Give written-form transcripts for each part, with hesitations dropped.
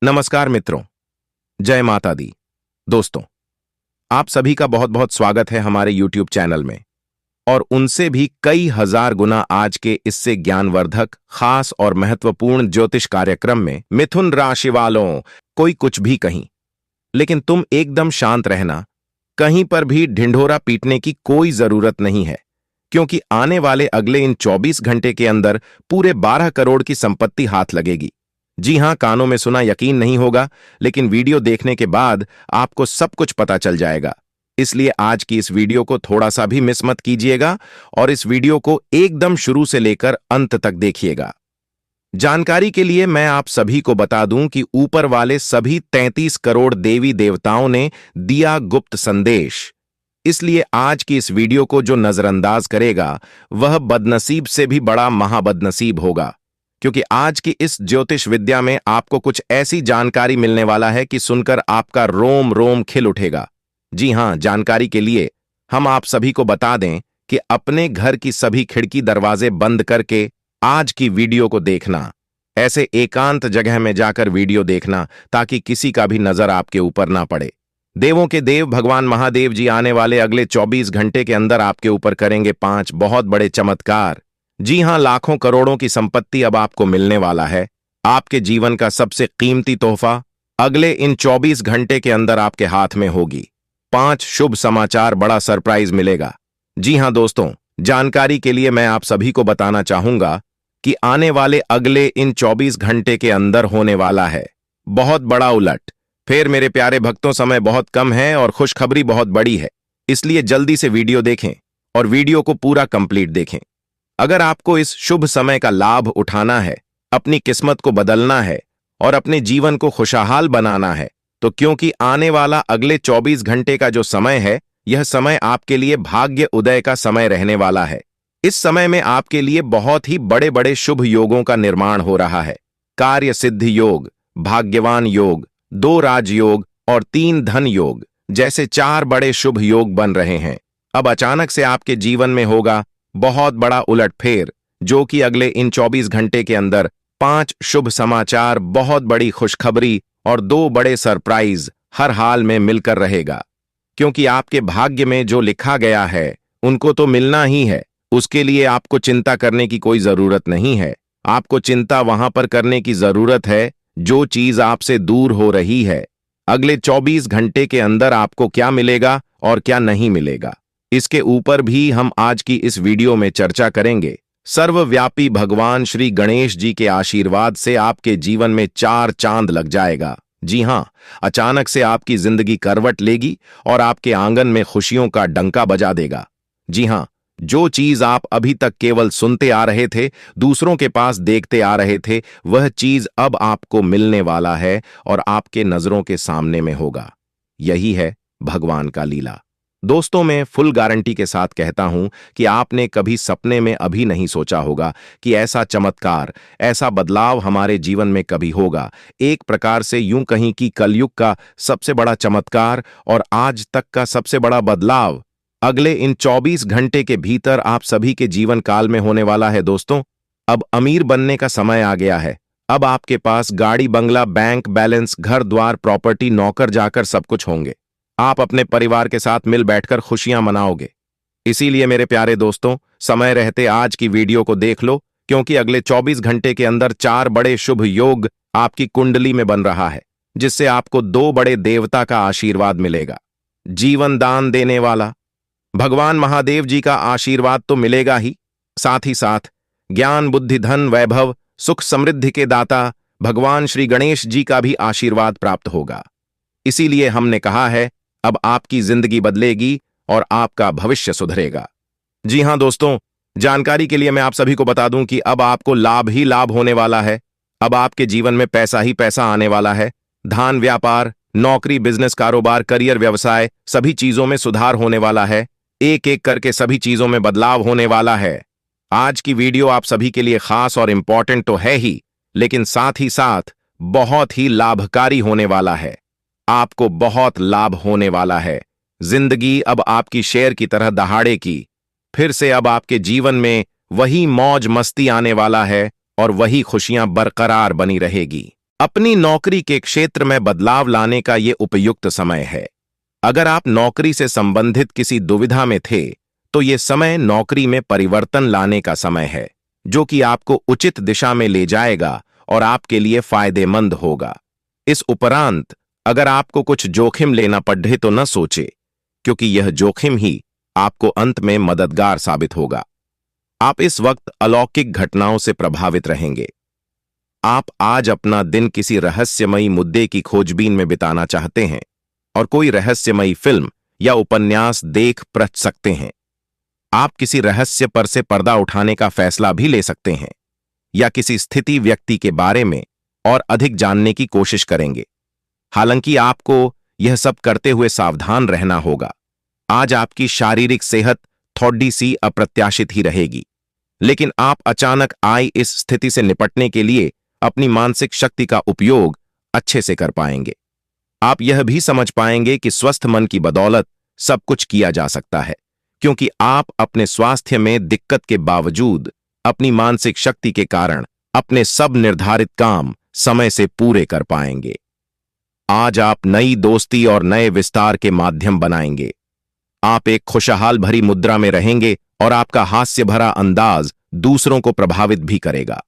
नमस्कार मित्रों, जय माता दी। दोस्तों, आप सभी का बहुत बहुत स्वागत है हमारे YouTube चैनल में और उनसे भी कई हजार गुना आज के इससे ज्ञानवर्धक, खास और महत्वपूर्ण ज्योतिष कार्यक्रम में। मिथुन राशि वालों, कोई कुछ भी कहीं, लेकिन तुम एकदम शांत रहना। कहीं पर भी ढिंढोरा पीटने की कोई जरूरत नहीं है, क्योंकि आने वाले अगले इन 24 घंटे के अंदर पूरे 12 करोड़ की संपत्ति हाथ लगेगी। जी हां, कानों में सुना यकीन नहीं होगा, लेकिन वीडियो देखने के बाद आपको सब कुछ पता चल जाएगा। इसलिए आज की इस वीडियो को थोड़ा सा भी मिस मत कीजिएगा और इस वीडियो को एकदम शुरू से लेकर अंत तक देखिएगा। जानकारी के लिए मैं आप सभी को बता दूं कि ऊपर वाले सभी 33 करोड़ देवी देवताओं ने दिया गुप्त संदेश। इसलिए आज की इस वीडियो को जो नजरअंदाज करेगा वह बदनसीब से भी बड़ा महाबदनसीब होगा, क्योंकि आज की इस ज्योतिष विद्या में आपको कुछ ऐसी जानकारी मिलने वाला है कि सुनकर आपका रोम रोम खिल उठेगा। जी हां, जानकारी के लिए हम आप सभी को बता दें कि अपने घर की सभी खिड़की दरवाजे बंद करके आज की वीडियो को देखना। ऐसे एकांत जगह में जाकर वीडियो देखना ताकि किसी का भी नजर आपके ऊपर ना पड़े। देवों के देव भगवान महादेव जी आने वाले अगले 24 घंटे के अंदर आपके ऊपर करेंगे 5 बहुत बड़े चमत्कार। जी हां, लाखों करोड़ों की संपत्ति अब आपको मिलने वाला है। आपके जीवन का सबसे कीमती तोहफा अगले इन 24 घंटे के अंदर आपके हाथ में होगी। 5 शुभ समाचार, बड़ा सरप्राइज मिलेगा। जी हां दोस्तों, जानकारी के लिए मैं आप सभी को बताना चाहूंगा कि आने वाले अगले इन 24 घंटे के अंदर होने वाला है बहुत बड़ा उलट। फिर मेरे प्यारे भक्तों, समय बहुत कम है और खुशखबरी बहुत बड़ी है, इसलिए जल्दी से वीडियो देखें और वीडियो को पूरा कंप्लीट देखें। अगर आपको इस शुभ समय का लाभ उठाना है, अपनी किस्मत को बदलना है और अपने जीवन को खुशहाल बनाना है, तो क्योंकि आने वाला अगले 24 घंटे का जो समय है, यह समय आपके लिए भाग्य उदय का समय रहने वाला है। इस समय में आपके लिए बहुत ही बड़े बड़े शुभ योगों का निर्माण हो रहा है। कार्य सिद्धि योग, भाग्यवान योग, 2 राजयोग और 3 धन योग जैसे 4 बड़े शुभ योग बन रहे हैं। अब अचानक से आपके जीवन में होगा बहुत बड़ा उलटफेर, जो कि अगले इन 24 घंटे के अंदर 5 शुभ समाचार, बहुत बड़ी खुशखबरी और 2 बड़े सरप्राइज हर हाल में मिलकर रहेगा। क्योंकि आपके भाग्य में जो लिखा गया है उनको तो मिलना ही है, उसके लिए आपको चिंता करने की कोई जरूरत नहीं है। आपको चिंता वहां पर करने की जरूरत है जो चीज आपसे दूर हो रही है। अगले 24 घंटे के अंदर आपको क्या मिलेगा और क्या नहीं मिलेगा, इसके ऊपर भी हम आज की इस वीडियो में चर्चा करेंगे। सर्वव्यापी भगवान श्री गणेश जी के आशीर्वाद से आपके जीवन में 4 चांद लग जाएगा। जी हां, अचानक से आपकी जिंदगी करवट लेगी और आपके आंगन में खुशियों का डंका बजा देगा। जी हां, जो चीज आप अभी तक केवल सुनते आ रहे थे, दूसरों के पास देखते आ रहे थे, वह चीज अब आपको मिलने वाला है और आपके नजरों के सामने में होगा। यही है भगवान का लीला। दोस्तों, मैं फुल गारंटी के साथ कहता हूं कि आपने कभी सपने में अभी नहीं सोचा होगा कि ऐसा चमत्कार, ऐसा बदलाव हमारे जीवन में कभी होगा। एक प्रकार से यूं कहीं कि कलयुग का सबसे बड़ा चमत्कार और आज तक का सबसे बड़ा बदलाव अगले इन 24 घंटे के भीतर आप सभी के जीवन काल में होने वाला है। दोस्तों, अब अमीर बनने का समय आ गया है। अब आपके पास गाड़ी, बंगला, बैंक बैलेंस, घर द्वार, प्रॉपर्टी, नौकर जाकर सब कुछ होंगे। आप अपने परिवार के साथ मिल बैठकर खुशियां मनाओगे। इसीलिए मेरे प्यारे दोस्तों, समय रहते आज की वीडियो को देख लो, क्योंकि अगले 24 घंटे के अंदर 4 बड़े शुभ योग आपकी कुंडली में बन रहा है, जिससे आपको 2 बड़े देवता का आशीर्वाद मिलेगा। जीवन दान देने वाला भगवान महादेव जी का आशीर्वाद तो मिलेगा ही, साथ ही साथ ज्ञान, बुद्धि, धन, वैभव, सुख, समृद्धि के दाता भगवान श्री गणेश जी का भी आशीर्वाद प्राप्त होगा। इसीलिए हमने कहा है, अब आपकी जिंदगी बदलेगी और आपका भविष्य सुधरेगा। जी हां दोस्तों, जानकारी के लिए मैं आप सभी को बता दूं कि अब आपको लाभ ही लाभ होने वाला है। अब आपके जीवन में पैसा ही पैसा आने वाला है। धान, व्यापार, नौकरी, बिजनेस, कारोबार, करियर, व्यवसाय, सभी चीजों में सुधार होने वाला है। एक एक करके सभी चीजों में बदलाव होने वाला है। आज की वीडियो आप सभी के लिए खास और इंपॉर्टेंट तो है ही, लेकिन साथ ही साथ बहुत ही लाभकारी होने वाला है। आपको बहुत लाभ होने वाला है। जिंदगी अब आपकी शेर की तरह दहाड़ेगी। फिर से अब आपके जीवन में वही मौज मस्ती आने वाला है और वही खुशियां बरकरार बनी रहेगी। अपनी नौकरी के क्षेत्र में बदलाव लाने का ये उपयुक्त समय है। अगर आप नौकरी से संबंधित किसी दुविधा में थे, तो ये समय नौकरी में परिवर्तन लाने का समय है, जो कि आपको उचित दिशा में ले जाएगा और आपके लिए फायदेमंद होगा। इस उपरांत अगर आपको कुछ जोखिम लेना पड़े तो न सोचे, क्योंकि यह जोखिम ही आपको अंत में मददगार साबित होगा। आप इस वक्त अलौकिक घटनाओं से प्रभावित रहेंगे। आप आज अपना दिन किसी रहस्यमयी मुद्दे की खोजबीन में बिताना चाहते हैं और कोई रहस्यमयी फिल्म या उपन्यास देख पढ़ सकते हैं। आप किसी रहस्य पर से पर्दा उठाने का फैसला भी ले सकते हैं या किसी स्थिति व्यक्ति के बारे में और अधिक जानने की कोशिश करेंगे। हालांकि आपको यह सब करते हुए सावधान रहना होगा। आज आपकी शारीरिक सेहत थोड़ी सी अप्रत्याशित ही रहेगी, लेकिन आप अचानक आई इस स्थिति से निपटने के लिए अपनी मानसिक शक्ति का उपयोग अच्छे से कर पाएंगे। आप यह भी समझ पाएंगे कि स्वस्थ मन की बदौलत सब कुछ किया जा सकता है, क्योंकि आप अपने स्वास्थ्य में दिक्कत के बावजूद अपनी मानसिक शक्ति के कारण अपने सब निर्धारित काम समय से पूरे कर पाएंगे। आज आप नई दोस्ती और नए विस्तार के माध्यम बनाएंगे। आप एक खुशहाल भरी मुद्रा में रहेंगे और आपका हास्य भरा अंदाज दूसरों को प्रभावित भी करेगा।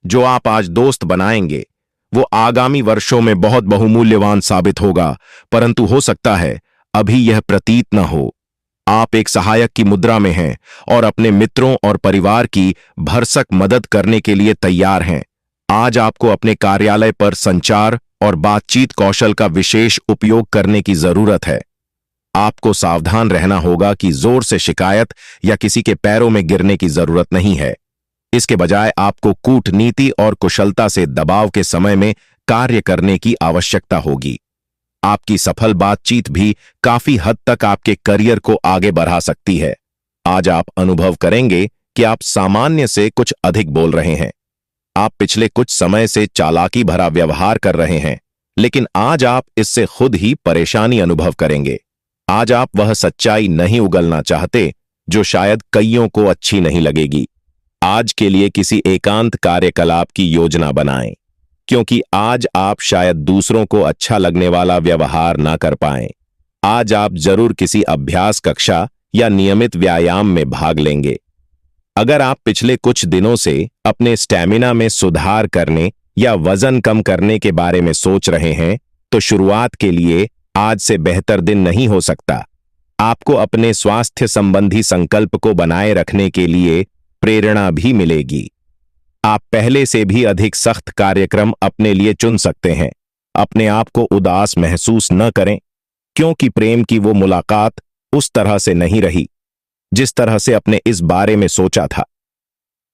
जो आप आज दोस्त बनाएंगे वो आगामी वर्षों में बहुत बहुमूल्यवान साबित होगा, परंतु हो सकता है अभी यह प्रतीत न हो। आप एक सहायक की मुद्रा में हैं और अपने मित्रों और परिवार की भरसक मदद करने के लिए तैयार हैं। आज आपको अपने कार्यालय पर संचार और बातचीत कौशल का विशेष उपयोग करने की जरूरत है। आपको सावधान रहना होगा कि जोर से शिकायत या किसी के पैरों में गिरने की जरूरत नहीं है। इसके बजाय आपको कूटनीति और कुशलता से दबाव के समय में कार्य करने की आवश्यकता होगी। आपकी सफल बातचीत भी काफी हद तक आपके करियर को आगे बढ़ा सकती है। आज आप अनुभव करेंगे कि आप सामान्य से कुछ अधिक बोल रहे हैं। आप पिछले कुछ समय से चालाकी भरा व्यवहार कर रहे हैं, लेकिन आज आप इससे खुद ही परेशानी अनुभव करेंगे। आज आप वह सच्चाई नहीं उगलना चाहते जो शायद कईयों को अच्छी नहीं लगेगी। आज के लिए किसी एकांत कार्यकलाप की योजना बनाएं, क्योंकि आज आप शायद दूसरों को अच्छा लगने वाला व्यवहार ना कर पाएं। आज आप जरूर किसी अभ्यास कक्षा या नियमित व्यायाम में भाग लेंगे। अगर आप पिछले कुछ दिनों से अपने स्टैमिना में सुधार करने या वजन कम करने के बारे में सोच रहे हैं, तो शुरुआत के लिए आज से बेहतर दिन नहीं हो सकता। आपको अपने स्वास्थ्य संबंधी संकल्प को बनाए रखने के लिए प्रेरणा भी मिलेगी। आप पहले से भी अधिक सख्त कार्यक्रम अपने लिए चुन सकते हैं। अपने आप को उदास महसूस न करें, क्योंकि प्रेम की वो मुलाकात उस तरह से नहीं रही जिस तरह से अपने इस बारे में सोचा था।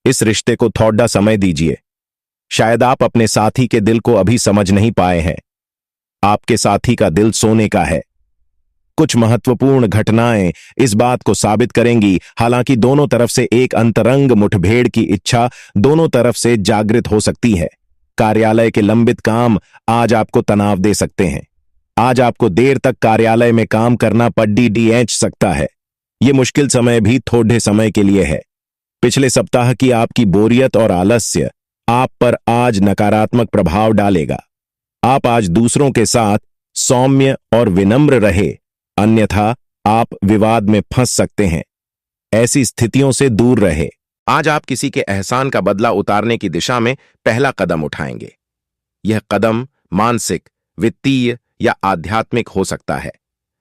इस रिश्ते को थोड़ा समय दीजिए। शायद आप अपने साथी के दिल को अभी समझ नहीं पाए हैं। आपके साथी का दिल सोने का है। कुछ महत्वपूर्ण घटनाएं इस बात को साबित करेंगी। हालांकि दोनों तरफ से एक अंतरंग मुठभेड़ की इच्छा दोनों तरफ से जागृत हो सकती है। कार्यालय के लंबित काम आज आपको तनाव दे सकते हैं। आज आपको देर तक कार्यालय में काम करना पड़ सकता है। यह मुश्किल समय भी थोड़े समय के लिए है। पिछले सप्ताह की आपकी बोरियत और आलस्य आप पर आज नकारात्मक प्रभाव डालेगा। आप आज दूसरों के साथ सौम्य और विनम्र रहे, अन्यथा आप विवाद में फंस सकते हैं। ऐसी स्थितियों से दूर रहे। आज आप किसी के एहसान का बदला उतारने की दिशा में पहला कदम उठाएंगे। यह कदम मानसिक, वित्तीय या आध्यात्मिक हो सकता है,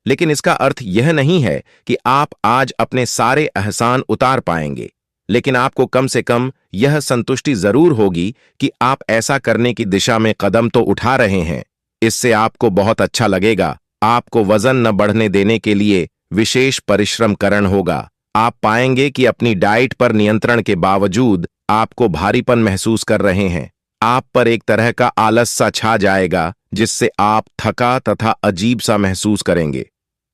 लेकिन इसका अर्थ यह नहीं है कि आप आज अपने सारे एहसान उतार पाएंगे। लेकिन आपको कम से कम यह संतुष्टि जरूर होगी कि आप ऐसा करने की दिशा में कदम तो उठा रहे हैं। इससे आपको बहुत अच्छा लगेगा। आपको वजन न बढ़ने देने के लिए विशेष परिश्रम करना होगा। आप पाएंगे कि अपनी डाइट पर नियंत्रण के बावजूद आपको भारीपन महसूस कर रहे हैं। आप पर एक तरह का आलस सा छा जाएगा, जिससे आप थका तथा अजीब सा महसूस करेंगे।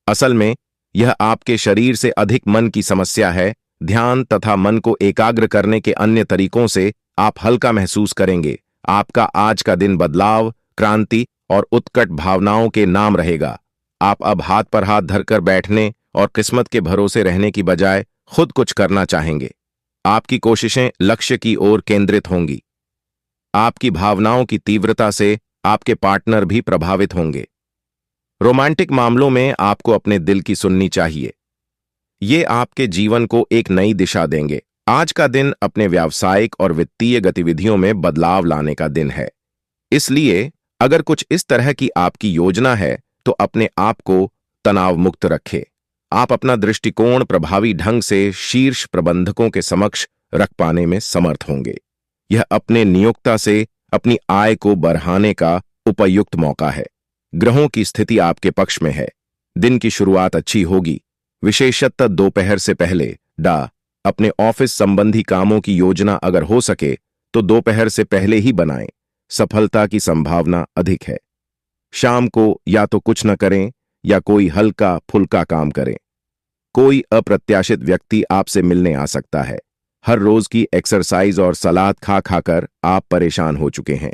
असल में यह आपके शरीर से अधिक मन की समस्या है। ध्यान तथा मन को एकाग्र करने के अन्य तरीकों से आप हल्का महसूस करेंगे। आपका आज का दिन बदलाव, क्रांति और उत्कट भावनाओं के नाम रहेगा। आप अब हाथ पर हाथ धरकर बैठने और किस्मत के भरोसे रहने की बजाय खुद कुछ करना चाहेंगे। आपकी कोशिशें लक्ष्य की ओर केंद्रित होंगी। आपकी भावनाओं की तीव्रता से आपके पार्टनर भी प्रभावित होंगे। रोमांटिक मामलों में आपको अपने दिल की सुननी चाहिए। ये आपके जीवन को एक नई दिशा देंगे। आज का दिन अपने व्यावसायिक और वित्तीय गतिविधियों में बदलाव लाने का दिन है। इसलिए अगर कुछ इस तरह की आपकी योजना है तो अपने आप को तनाव मुक्त रखें। आप अपना दृष्टिकोण प्रभावी ढंग से शीर्ष प्रबंधकों के समक्ष रख पाने में समर्थ होंगे। यह अपने नियोक्ता से अपनी आय को बढ़ाने का उपयुक्त मौका है। ग्रहों की स्थिति आपके पक्ष में है। दिन की शुरुआत अच्छी होगी। विशेषतः दोपहर से पहले अपने ऑफिस संबंधी कामों की योजना अगर हो सके तो दोपहर से पहले ही बनाएं। सफलता की संभावना अधिक है। शाम को या तो कुछ न करें या कोई हल्का फुल्का काम करें। कोई अप्रत्याशित व्यक्ति आपसे मिलने आ सकता है। हर रोज की एक्सरसाइज और सलाद खा खाकर आप परेशान हो चुके हैं।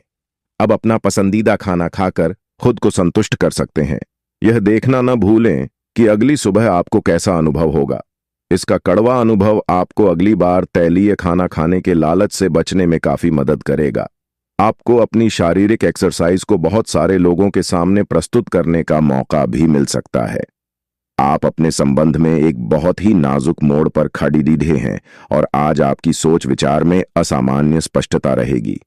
अब अपना पसंदीदा खाना खाकर खुद को संतुष्ट कर सकते हैं। यह देखना न भूलें कि अगली सुबह आपको कैसा अनुभव होगा। इसका कड़वा अनुभव आपको अगली बार तैलीय खाना खाने के लालच से बचने में काफी मदद करेगा। आपको अपनी शारीरिक एक्सरसाइज को बहुत सारे लोगों के सामने प्रस्तुत करने का मौका भी मिल सकता है। आप अपने संबंध में एक बहुत ही नाजुक मोड़ पर खड़े हैं और आज आपकी सोच विचार में असामान्य स्पष्टता रहेगी।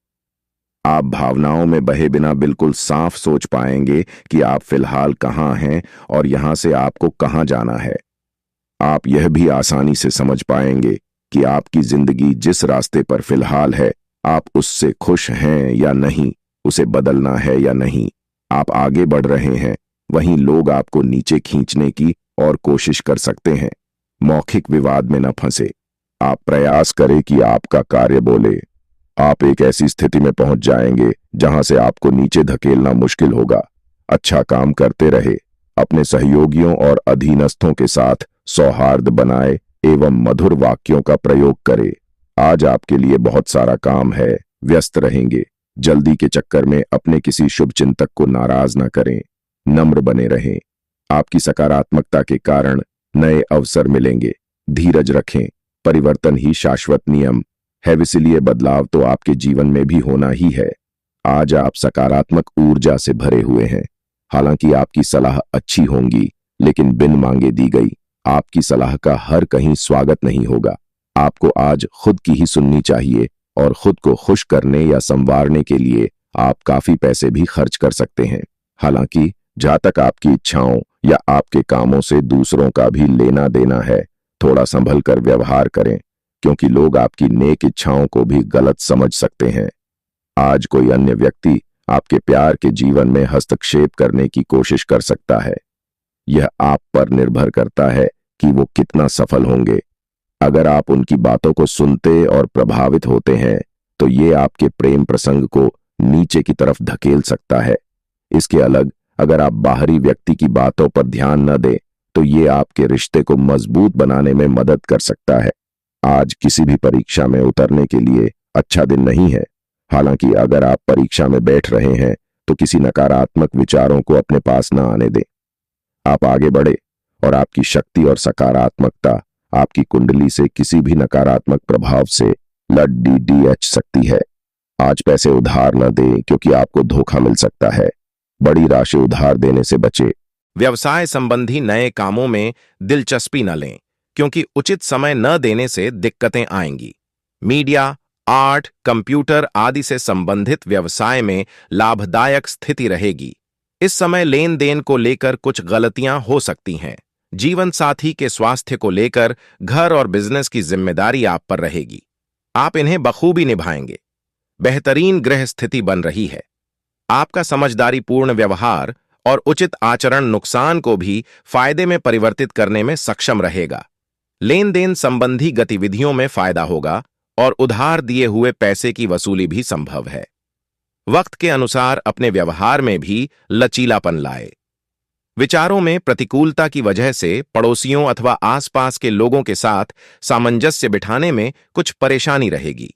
आप भावनाओं में बहे बिना बिल्कुल साफ सोच पाएंगे कि आप फिलहाल कहाँ हैं और यहां से आपको कहाँ जाना है। आप यह भी आसानी से समझ पाएंगे कि आपकी जिंदगी जिस रास्ते पर फिलहाल है, आप उससे खुश हैं या नहीं, उसे बदलना है या नहीं। आप आगे बढ़ रहे हैं, वहीं लोग आपको नीचे खींचने की और कोशिश कर सकते हैं। मौखिक विवाद में न फंसे। आप प्रयास करें कि आपका कार्य बोले। आप एक ऐसी स्थिति में पहुंच जाएंगे जहां से आपको नीचे धकेलना मुश्किल होगा। अच्छा काम करते रहे। अपने सहयोगियों और अधीनस्थों के साथ सौहार्द बनाए एवं मधुर वाक्यों का प्रयोग करें। आज आपके लिए बहुत सारा काम है, व्यस्त रहेंगे। जल्दी के चक्कर में अपने किसी शुभ चिंतक को नाराज न करें। नम्र बने रहें। आपकी सकारात्मकता के कारण नए अवसर मिलेंगे। धीरज रखें। परिवर्तन ही शाश्वत नियम है, इसलिए बदलाव तो आपके जीवन में भी होना ही है। आज आप सकारात्मक ऊर्जा से भरे हुए हैं। हालांकि आपकी सलाह अच्छी होंगी, लेकिन बिन मांगे दी गई आपकी सलाह का हर कहीं स्वागत नहीं होगा। आपको आज खुद की ही सुननी चाहिए और खुद को खुश करने या संवारने के लिए आप काफी पैसे भी खर्च कर सकते हैं। हालांकि जहां तक आपकी इच्छाओं या आपके कामों से दूसरों का भी लेना देना है, थोड़ा संभल कर व्यवहार करें, क्योंकि लोग आपकी नेक इच्छाओं को भी गलत समझ सकते हैं। आज कोई अन्य व्यक्ति आपके प्यार के जीवन में हस्तक्षेप करने की कोशिश कर सकता है। यह आप पर निर्भर करता है कि वो कितना सफल होंगे। अगर आप उनकी बातों को सुनते और प्रभावित होते हैं तो ये आपके प्रेम प्रसंग को नीचे की तरफ धकेल सकता है। इसके अलग अगर आप बाहरी व्यक्ति की बातों पर ध्यान न दें तो ये आपके रिश्ते को मजबूत बनाने में मदद कर सकता है। आज किसी भी परीक्षा में उतरने के लिए अच्छा दिन नहीं है। हालांकि अगर आप परीक्षा में बैठ रहे हैं तो किसी नकारात्मक विचारों को अपने पास न आने दें। आप आगे बढ़े और आपकी शक्ति और सकारात्मकता आपकी कुंडली से किसी भी नकारात्मक प्रभाव से लड़ सकती है। आज पैसे उधार न दें, क्योंकि आपको धोखा मिल सकता है। बड़ी राशि उधार देने से बचे। व्यवसाय संबंधी नए कामों में दिलचस्पी न लें, क्योंकि उचित समय न देने से दिक्कतें आएंगी। मीडिया, आर्ट, कंप्यूटर आदि से संबंधित व्यवसाय में लाभदायक स्थिति रहेगी। इस समय लेन देन को लेकर कुछ गलतियां हो सकती हैं। जीवन साथी के स्वास्थ्य को लेकर घर और बिजनेस की जिम्मेदारी आप पर रहेगी। आप इन्हें बखूबी निभाएंगे। बेहतरीन ग्रह स्थिति बन रही है। आपका समझदारीपूर्ण व्यवहार और उचित आचरण नुकसान को भी फायदे में परिवर्तित करने में सक्षम रहेगा। लेन देन संबंधी गतिविधियों में फायदा होगा और उधार दिए हुए पैसे की वसूली भी संभव है। वक्त के अनुसार अपने व्यवहार में भी लचीलापन लाए। विचारों में प्रतिकूलता की वजह से पड़ोसियों अथवा आसपास के लोगों के साथ सामंजस्य बिठाने में कुछ परेशानी रहेगी।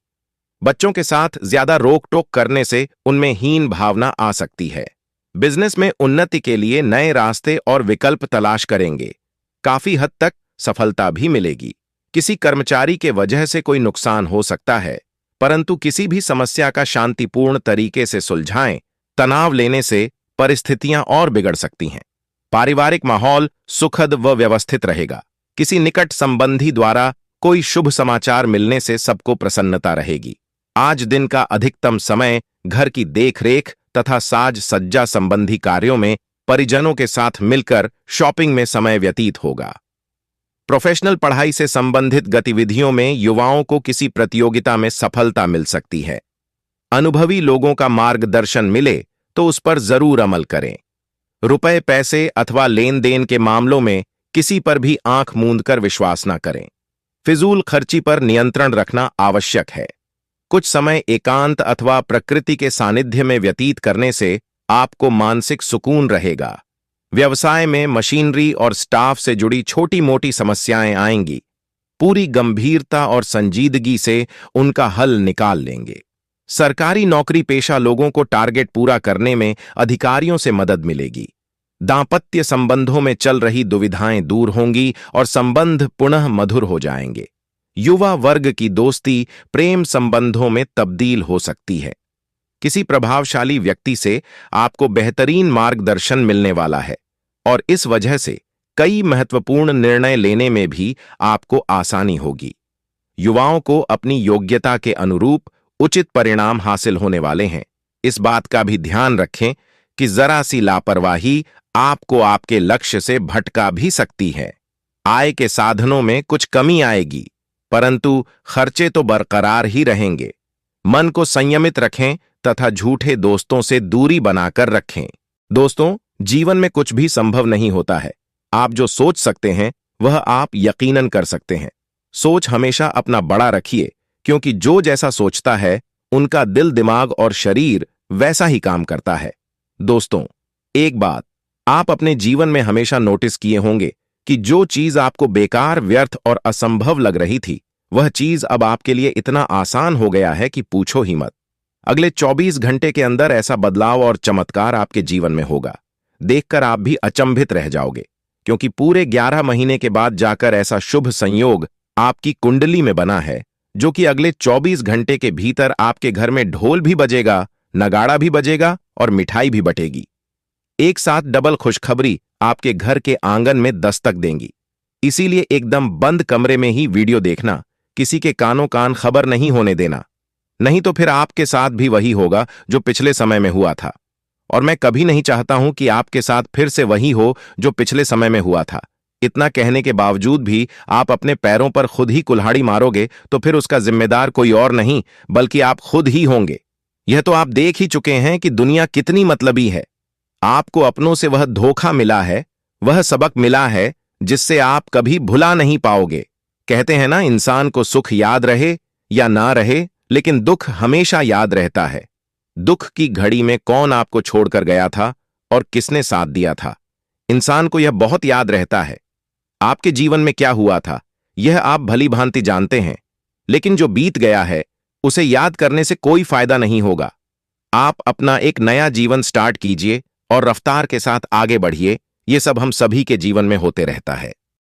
बच्चों के साथ ज्यादा रोक टोक करने से उनमें हीन भावना आ सकती है। बिजनेस में उन्नति के लिए नए रास्ते और विकल्प तलाश करेंगे। काफी हद तक सफलता भी मिलेगी। किसी कर्मचारी के वजह से कोई नुकसान हो सकता है, परंतु किसी भी समस्या का शांतिपूर्ण तरीके से सुलझाएं, तनाव लेने से परिस्थितियां और बिगड़ सकती हैं। पारिवारिक माहौल सुखद व व्यवस्थित रहेगा। किसी निकट संबंधी द्वारा कोई शुभ समाचार मिलने से सबको प्रसन्नता रहेगी। आज दिन का अधिकतम समय घर की देखरेख तथा साज सज्जा संबंधी कार्यों में परिजनों के साथ मिलकर शॉपिंग में समय व्यतीत होगा। प्रोफेशनल पढ़ाई से संबंधित गतिविधियों में युवाओं को किसी प्रतियोगिता में सफलता मिल सकती है। अनुभवी लोगों का मार्गदर्शन मिले तो उस पर जरूर अमल करें। रुपए पैसे अथवा लेन देन के मामलों में किसी पर भी आंख मूंद कर विश्वास न करें। फिजूल खर्ची पर नियंत्रण रखना आवश्यक है। कुछ समय एकांत अथवा प्रकृति के सानिध्य में व्यतीत करने से आपको मानसिक सुकून रहेगा। व्यवसाय में मशीनरी और स्टाफ से जुड़ी छोटी मोटी समस्याएं आएंगी। पूरी गंभीरता और संजीदगी से उनका हल निकाल लेंगे। सरकारी नौकरी पेशा लोगों को टारगेट पूरा करने में अधिकारियों से मदद मिलेगी। दांपत्य संबंधों में चल रही दुविधाएं दूर होंगी और संबंध पुनः मधुर हो जाएंगे। युवा वर्ग की दोस्ती प्रेम संबंधों में तब्दील हो सकती है। किसी प्रभावशाली व्यक्ति से आपको बेहतरीन मार्गदर्शन मिलने वाला है और इस वजह से कई महत्वपूर्ण निर्णय लेने में भी आपको आसानी होगी। युवाओं को अपनी योग्यता के अनुरूप उचित परिणाम हासिल होने वाले हैं। इस बात का भी ध्यान रखें कि जरा सी लापरवाही आपको आपके लक्ष्य से भटका भी सकती है। आय के साधनों में कुछ कमी आएगी, परंतु खर्चे तो बरकरार ही रहेंगे। मन को संयमित रखें तथा झूठे दोस्तों से दूरी बनाकर रखें। दोस्तों, जीवन में कुछ भी संभव नहीं होता है। आप जो सोच सकते हैं वह आप यकीनन कर सकते हैं। सोच हमेशा अपना बड़ा रखिए, क्योंकि जो जैसा सोचता है उनका दिल दिमाग और शरीर वैसा ही काम करता है। दोस्तों, एक बात आप अपने जीवन में हमेशा नोटिस किए होंगे कि जो चीज आपको बेकार, व्यर्थ और असंभव लग रही थी, वह चीज अब आपके लिए इतना आसान हो गया है कि पूछो ही मत। अगले 24 घंटे के अंदर ऐसा बदलाव और चमत्कार आपके जीवन में होगा। देखकर आप भी अचंभित रह जाओगे, क्योंकि पूरे 11 महीने के बाद जाकर ऐसा शुभ संयोग आपकी कुंडली में बना है, जो कि अगले 24 घंटे के भीतर आपके घर में ढोल भी बजेगा, नगाड़ा भी बजेगा और मिठाई भी बटेगी। एक साथ डबल खुशखबरी आपके घर के आंगन में दस्तक देंगी। इसीलिए एकदम बंद कमरे में ही वीडियो देखना, किसी के कानों कान खबर नहीं होने देना, नहीं तो फिर आपके साथ भी वही होगा जो पिछले समय में हुआ था। और मैं कभी नहीं चाहता हूं कि आपके साथ फिर से वही हो जो पिछले समय में हुआ था। इतना कहने के बावजूद भी आप अपने पैरों पर खुद ही कुल्हाड़ी मारोगे तो फिर उसका जिम्मेदार कोई और नहीं बल्कि आप खुद ही होंगे। यह तो आप देख ही चुके हैं कि दुनिया कितनी मतलबी है। आपको अपनों से वह धोखा मिला है, वह सबक मिला है जिससे आप कभी भुला नहीं पाओगे। कहते हैं ना, इंसान को सुख याद रहे या ना रहे, लेकिन दुख हमेशा याद रहता है। दुख की घड़ी में कौन आपको छोड़कर गया था और किसने साथ दिया था, इंसान को यह बहुत याद रहता है। आपके जीवन में क्या हुआ था यह आप भली भांति जानते हैं, लेकिन जो बीत गया है उसे याद करने से कोई फायदा नहीं होगा। आप अपना एक नया जीवन स्टार्ट कीजिए और रफ्तार के साथ आगे बढ़िए। ये सब हम सभी के जीवन में होते रहता है।